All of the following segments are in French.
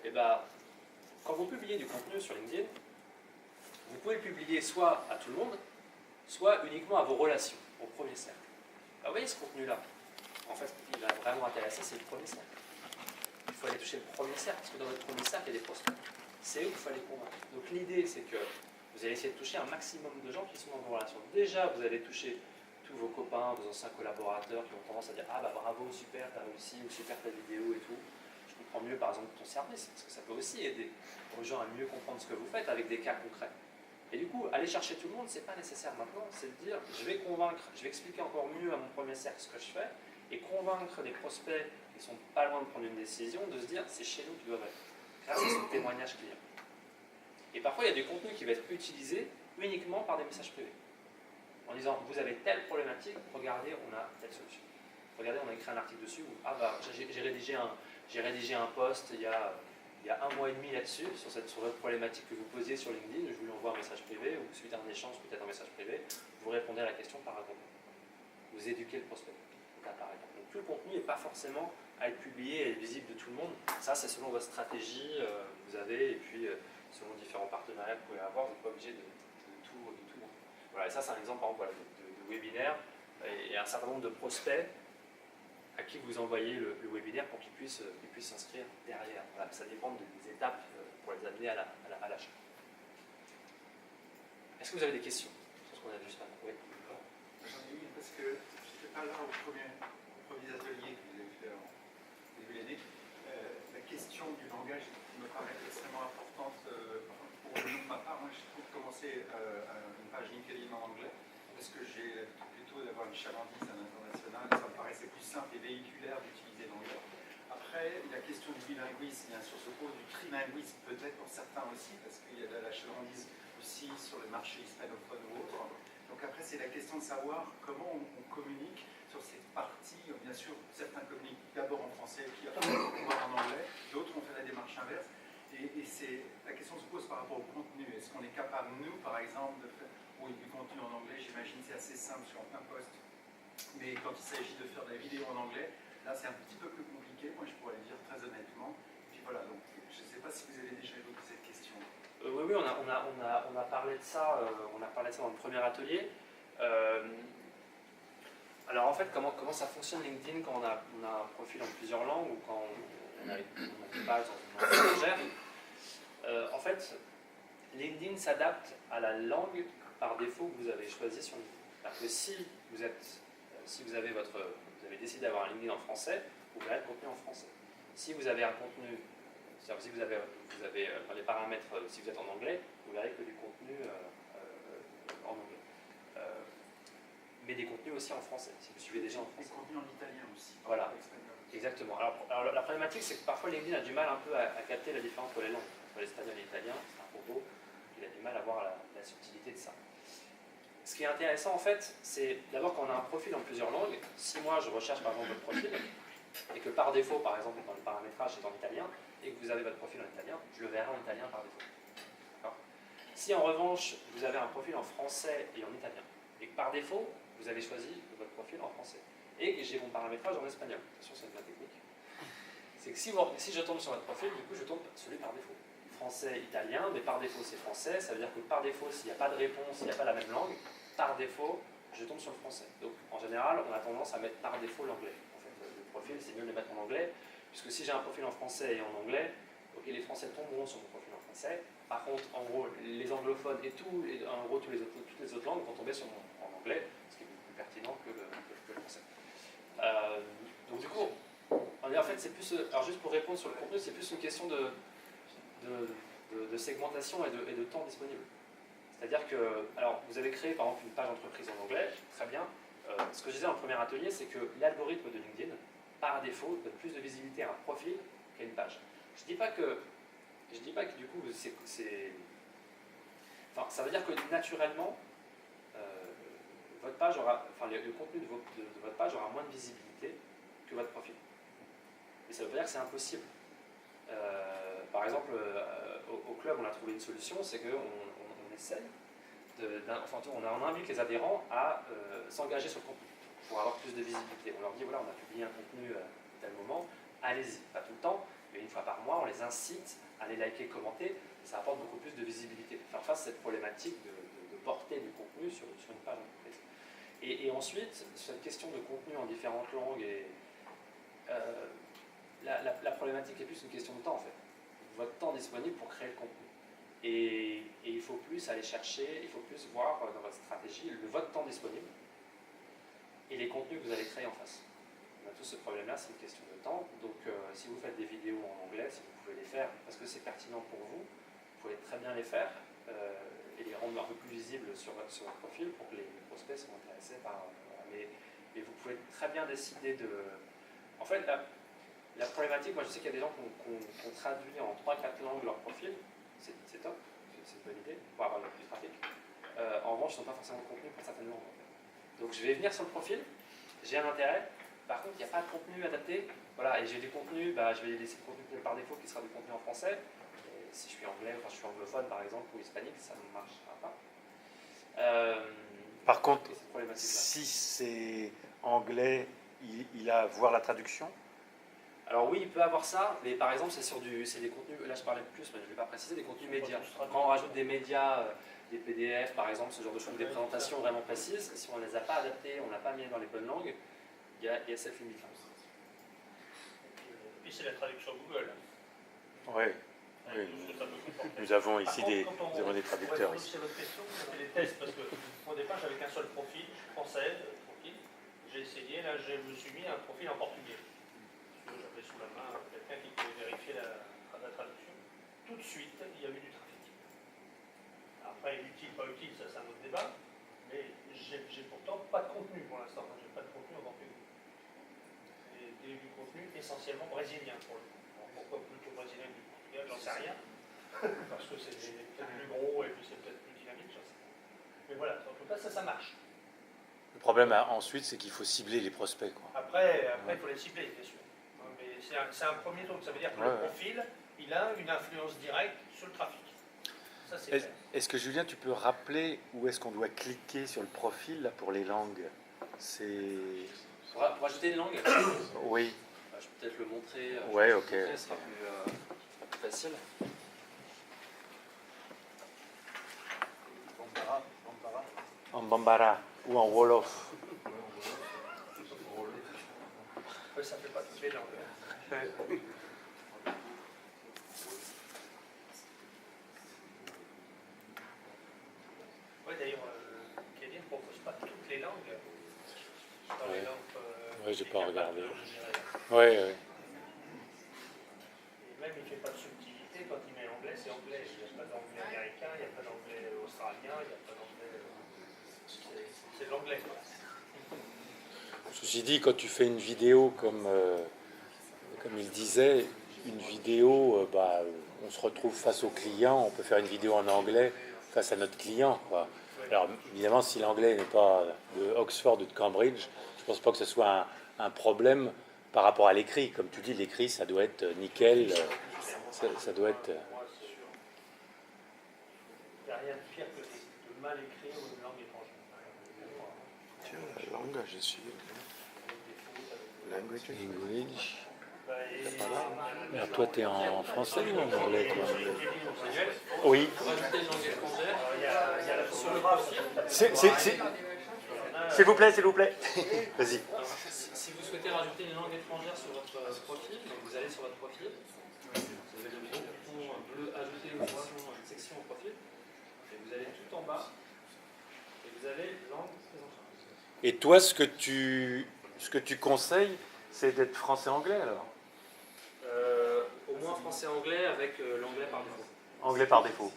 Et ben, quand vous publiez du contenu sur LinkedIn, vous pouvez le publier soit à tout le monde, soit uniquement à vos relations, au premier cercle. Alors, vous voyez ce contenu-là, en fait, ce qui va vraiment intéresser, c'est le premier cercle. Il faut aller toucher le premier cercle, parce que dans votre premier cercle, il y a des prospects. C'est eux qu'il faut aller convaincre. Donc l'idée, c'est que vous allez essayer de toucher un maximum de gens qui sont dans vos relations. Déjà, vous allez toucher tous vos copains, vos anciens collaborateurs qui ont tendance à dire « Ah bah bravo, super, t'as réussi » ou « Super ta vidéo et tout ». Je comprends mieux par exemple ton service, parce que ça peut aussi aider aux gens à mieux comprendre ce que vous faites avec des cas concrets. Et du coup, aller chercher tout le monde, c'est pas nécessaire maintenant, c'est de dire « Je vais convaincre, je vais expliquer encore mieux à mon premier cercle ce que je fais » et convaincre des prospects qui sont pas loin de prendre une décision de se dire « C'est chez nous qu'ils doivent être » grâce à ce témoignage client. Et parfois, il y a du contenu qui va être utilisé uniquement par des messages privés. En disant, vous avez telle problématique, regardez, on a telle solution. Regardez, on a écrit un article dessus, ou ah bah, j'ai rédigé un post il y a 1 mois et demi là-dessus, sur votre problématique que vous posiez sur LinkedIn, je vous lui envoie un message privé, ou suite à un échange, peut-être un message privé, vous répondez à la question par un contenu. Vous éduquez le prospect. Donc tout le contenu n'est pas forcément à être publié et visible de tout le monde. Ça, c'est selon votre stratégie que vous avez, et puis selon différents partenariats que vous pouvez avoir, vous n'êtes pas obligé de tout montrer. Voilà, et ça, c'est un exemple par exemple, de webinaire et un certain nombre de prospects à qui vous envoyez le webinaire pour qu'ils puissent s'inscrire derrière. Voilà, ça dépend des étapes pour les amener à l'achat. Est-ce que vous avez des questions sur ce qu'on a vu juste maintenant? Oui. J'en ai une parce que je n'étais pas là au premier atelier que vous avez fait en début d'année. La question du langage me paraît extrêmement importante pour ma part. Moi, je trouve commencer une page LinkedIn en anglais parce que j'ai plutôt d'avoir une chalandise à l'international. Ça me paraissait plus simple et véhiculaire d'utiliser l'anglais. Après, la question du bilinguisme, bien sûr, se pose, du trilinguisme peut-être pour certains aussi, parce qu'il y a la chalandise aussi sur le marché hispanophone ou autre. Donc après, c'est la question de savoir comment on communique sur cette partie. Bien sûr, certains communiquent d'abord en français, puis après en anglais. D'autres ont fait la démarche inverse. Et la question se pose par rapport au contenu. Est-ce qu'on est capable, nous, par exemple, de faire du contenu en anglais? J'imagine c'est assez simple sur un post. Mais quand il s'agit de faire de la vidéo en anglais, là, c'est un petit peu plus compliqué. Moi, je pourrais le dire très honnêtement. Et puis voilà, donc je ne sais pas si vous avez déjà évoqué cette question. Oui, on a parlé de ça. On a parlé de ça dans le premier atelier. Alors en fait, comment ça fonctionne LinkedIn quand on a un profil en plusieurs langues ou quand on a une page dans une langue étrangère? En fait, LinkedIn s'adapte à la langue par défaut que vous avez choisie sur LinkedIn. C'est-à-dire que si vous avez décidé d'avoir un LinkedIn en français, vous verrez le contenu en français. Si vous avez un contenu, c'est-à-dire si vous avez dans les paramètres, si vous êtes en anglais, vous verrez que du contenu en anglais. Mais des contenus aussi en français, si vous suivez déjà en français. Des contenus en italien aussi. Voilà, exactement. Alors la problématique, c'est que parfois LinkedIn a du mal un peu à capter la différence entre les langues. Entre l'espagnol et l'italien, c'est un robot, il a du mal à voir la subtilité de ça. Ce qui est intéressant en fait, c'est d'abord quand on a un profil en plusieurs langues, si moi je recherche par exemple votre profil, et que par défaut, par exemple dans le paramétrage c'est en italien, et que vous avez votre profil en italien, je le verrai en italien par défaut. Si en revanche vous avez un profil en français et en italien, et que par défaut vous avez choisi votre profil en français, et que j'ai mon paramétrage en espagnol, attention c'est de la technique, c'est que si je tombe sur votre profil, du coup je tombe celui par défaut. Français, italien, mais par défaut c'est français, ça veut dire que par défaut s'il n'y a pas de réponse, s'il n'y a pas la même langue, par défaut je tombe sur le français. Donc en général on a tendance à mettre par défaut l'anglais. En fait, le profil c'est mieux de le mettre en anglais, puisque si j'ai un profil en français et en anglais, ok, les français tomberont sur mon profil en français, par contre en gros les anglophones et toutes les autres langues vont tomber sur en anglais, ce qui est beaucoup plus pertinent que le français. Donc du coup, en fait c'est plus, alors juste pour répondre sur le contenu, c'est plus une question de segmentation et de temps disponible. C'est-à-dire que, alors vous avez créé par exemple une page entreprise en anglais, très bien. Ce que je disais dans le premier atelier, c'est que l'algorithme de LinkedIn, par défaut, donne plus de visibilité à un profil qu'à une page. Je dis pas que du coup c'est... Enfin, ça veut dire que naturellement, votre page aura, enfin le contenu de votre page aura moins de visibilité que votre profil. Mais ça veut pas dire que c'est impossible. Par exemple, au club, on a trouvé une solution, c'est qu'on essaye, on invite les adhérents à s'engager sur le contenu pour avoir plus de visibilité. On leur dit, voilà, on a publié un contenu à tel moment, allez-y, pas tout le temps, mais une fois par mois, on les les incite à les liker, commenter, ça apporte beaucoup plus de visibilité. Faire face à cette problématique de porter du contenu sur une page entreprise. Et ensuite, cette question de contenu en différentes langues, la problématique est plus une question de temps en fait. Votre temps disponible pour créer le contenu. Et il faut plus aller chercher, il faut plus voir dans votre stratégie votre temps disponible et les contenus que vous allez créer en face. On a tous ce problème-là, c'est une question de temps. Donc si vous faites des vidéos en anglais, si vous pouvez les faire, parce que c'est pertinent pour vous, vous pouvez très bien les faire et les rendre un peu plus visibles sur votre profil pour que les prospects soient intéressés par... mais vous pouvez très bien décider de... En fait, la problématique, moi je sais qu'il y a des gens qui ont traduit en 3-4 langues leur profil, c'est top, c'est une bonne idée pour avoir le plus de trafic. En revanche, ils n'ont pas forcément de contenu pour certaines langues. En fait. Donc je vais venir sur le profil, j'ai un intérêt, par contre il n'y a pas de contenu adapté, voilà, et j'ai du contenu, je vais laisser le contenu par défaut qui sera du contenu en français. Et si je suis anglais, enfin je suis anglophone par exemple, ou hispanique, ça ne marchera pas. Par contre, si c'est anglais, il a à voir la traduction? Alors oui, il peut avoir ça, mais par exemple, c'est des contenus, là je parlais plus, mais je ne vais pas préciser, des contenus médias. Quand on rajoute des médias, des PDF par exemple, ce genre de choses, des présentations vraiment précises, si on ne les a pas adaptées, on n'a pas mis dans les bonnes langues, il y a cette limite-là. Et puis c'est la traduction Google. Oui. Nous avons ici des traducteurs. C'est votre question, c'était des tests, parce qu'au départ j'avais qu'un seul profil, français, j'ai essayé, là je me suis mis un profil en portugais. J'avais sous la main quelqu'un qui pouvait vérifier la traduction. Tout de suite, il y a eu du trafic. Après, utile, pas utile, ça c'est un autre débat, mais j'ai pourtant pas de contenu pour l'instant, j'ai pas de contenu en portugais. Et du contenu essentiellement brésilien pour le coup. Pourquoi plutôt brésilien que du portugais, j'en sais rien. Parce que c'est peut-être plus gros et puis c'est peut-être plus dynamique, j'en sais rien. Mais voilà, en tout cas, ça marche. Le problème ensuite, c'est qu'il faut cibler les prospects, quoi. Après, il faut les cibler, bien sûr. Mais c'est un premier truc, ça veut dire que le profil, il a une influence directe sur le trafic. Ça, c'est est-ce que Julien, tu peux rappeler où est-ce qu'on doit cliquer sur le profil là, pour les langues? Pour ajouter une langue? Oui. Je peux peut-être le montrer. Ouais, ok. Ce sera plus facile. En Bambara ou en Wolof. ça ne fait pas toutes les langues. Oui, d'ailleurs, Kéline ne propose pas toutes les langues. Dans les langues, oui, j'ai pas regardé. Oui. Et même, il ne fait pas de subtilité. Quand il met anglais, c'est anglais. Il n'y a pas d'anglais américain, il n'y a pas d'anglais australien, il n'y a pas d'anglais... C'est de l'anglais. Ceci dit, quand tu fais une vidéo comme il disait, une vidéo, on se retrouve face au client, on peut faire une vidéo en anglais face à notre client, quoi. Alors évidemment, si l'anglais n'est pas de Oxford ou de Cambridge, je ne pense pas que ce soit un problème par rapport à l'écrit. Comme tu dis, l'écrit, ça doit être nickel, ça doit être... Il n'y a rien de pire que de mal écrire une langue étrangère. Tiens, la langue, je suis... Language. Mais toi, tu es en français ou en anglais, toi? Oui. S'il vous plaît, Vas-y. Si vous souhaitez rajouter une langue étrangère sur votre profil, donc vous allez sur votre profil, vous avez le bouton bleu ajouter une section au profil, et vous allez tout en bas, et vous avez langue présentée. Et toi, ce que tu conseilles, c'est d'être français-anglais, alors? Au moins français-anglais avec l'anglais par défaut. Anglais par défaut.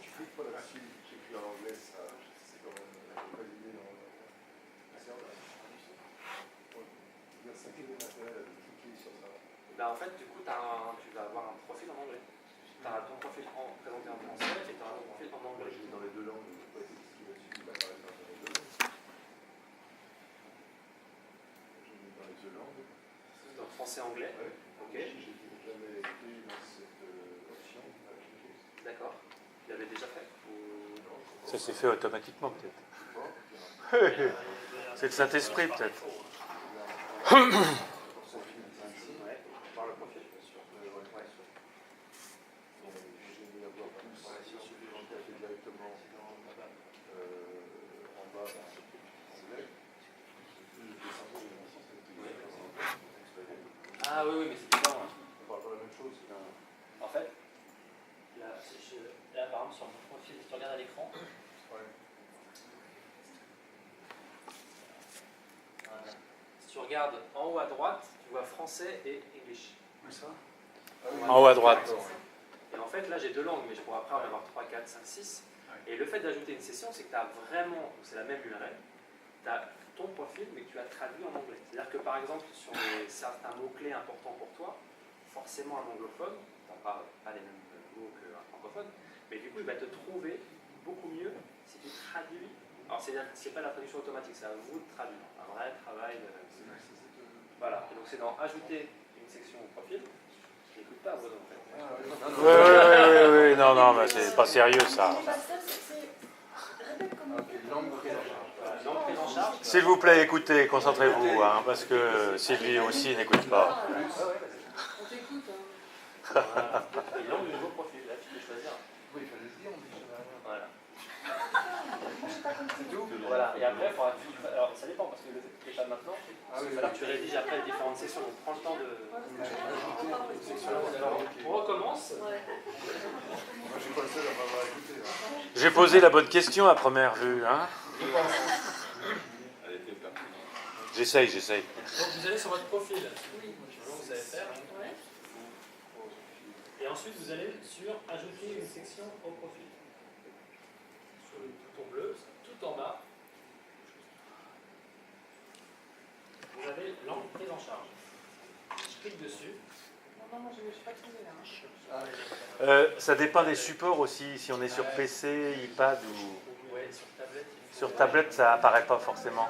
En fait, du coup, tu vas avoir un profil en anglais. Tu as ton profil présenté en français et tu as un profil en anglais. Dans les deux langues, Donc français-anglais. Ouais. Ok. J'ai jamais été dans cette option. D'accord. Tu l'avais déjà fait Ça s'est fait automatiquement, peut-être. C'est le Saint-Esprit, peut-être. Par le profil. Ah oui, oui, mais c'est différent. Hein. On parle pas de la même chose. En fait, là, par exemple, sur mon profil, si tu regardes à l'écran, Ouais. voilà. Si tu regardes en haut à droite, tu vois français et English. Où ça? En haut à droite. Et en fait, là, j'ai deux langues, mais je pourrais après en avoir 3, 4, 5, 6. Et le fait d'ajouter une session, c'est que tu as vraiment, c'est la même URL, tu as ton profil, mais que tu as traduit en anglais. C'est-à-dire que par exemple, sur certains mots-clés importants pour toi, forcément un anglophone, tu n'as pas les mêmes mots qu'un francophone, mais du coup, il va te trouver beaucoup mieux si tu traduis. Alors, c'est pas la traduction automatique, c'est à vous de traduire. Un vrai travail. Voilà. Et donc, c'est dans ajouter une section au profil. Je n'écoute pas, Bruno, en fait. Oui, non, non, mais c'est pas sérieux ça. Langue prise en charge. S'il vous plaît, écoutez, concentrez-vous, hein, parce que Sylvie aussi n'écoute pas. On t'écoute. Voilà. Et langue du nouveau profil, là, tu peux choisir. Oui, il fallait le dire, on dit jamais rien. Voilà. J'ai pas compris. C'est tout. Voilà. Et après, il faudra que tu... Alors, ça dépend, parce que le fait que tu ne pas maintenant, il va falloir que tu rédiges après les différentes sessions. Donc, prends le temps de... On recommence. Moi, je suis pas le seul à m'avoir écouté. J'ai posé la bonne question à première vue, hein. Elle était pertinente. J'essaye. Donc, vous allez sur votre profil. Oui. Vous allez faire. Ouais. Et ensuite, vous allez sur ajouter une section au profil. Sur le bouton bleu, tout en bas, vous avez langue prise en charge. Je clique dessus. Non, je ne suis pas trouvé là. Hein. Ça dépend des supports aussi, si on est sur PC, iPad ou... Ouais, sur tablette. Sur tablette, ça apparaît pas forcément.